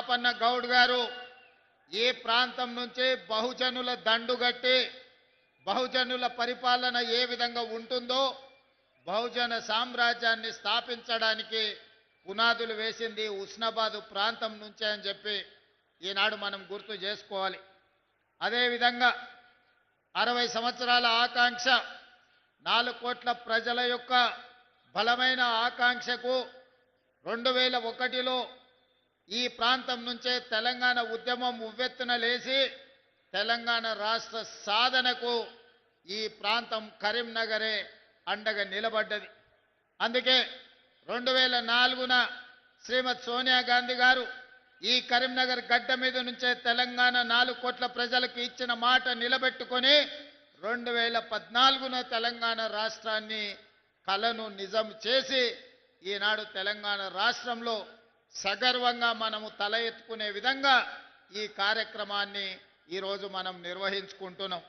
పాపన్న గౌడ్ గారు ఈ ప్రాంతం నుంచి బహుజనుల దండుగట్టి బహుజనుల పరిపాలన ఏ విధంగా ఉంటుందో బహుజన సామ్రాజ్యాన్ని స్థాపించడానికి పునాదులు వేసింది ఉస్నాబాద్ ప్రాంతం నుంచే అని చెప్పి ఈనాడు మనం గుర్తు చేసుకోవాలి. అదేవిధంగా 60 సంవత్సరాల ఆకాంక్ష 4 కోట్ల ప్రజల యొక్క బలమైన ఆకాంక్షకు 2001లో ఈ ప్రాంతం నుంచే తెలంగాణ ఉద్యమం ఉవ్వెత్తున లేచి తెలంగాణ రాష్ట్ర సాధనకు ఈ ప్రాంతం కరీంనగరే అండగా నిలబడ్డది. అందుకే 2004న శ్రీమతి సోనియా గాంధీ గారు ఈ కరీంనగర్ గడ్డ మీద నుంచే తెలంగాణ 4 కోట్ల ప్రజలకు ఇచ్చిన మాట నిలబెట్టుకొని 2014న తెలంగాణ రాష్ట్రాన్ని కలను నిజం చేసి ఈనాడు తెలంగాణ రాష్ట్రంలో సగర్వంగా మనము తల ఎత్తుకునే విధంగా ఈ కార్యక్రమాన్ని ఈరోజు మనం నిర్వహించుకుంటున్నాం.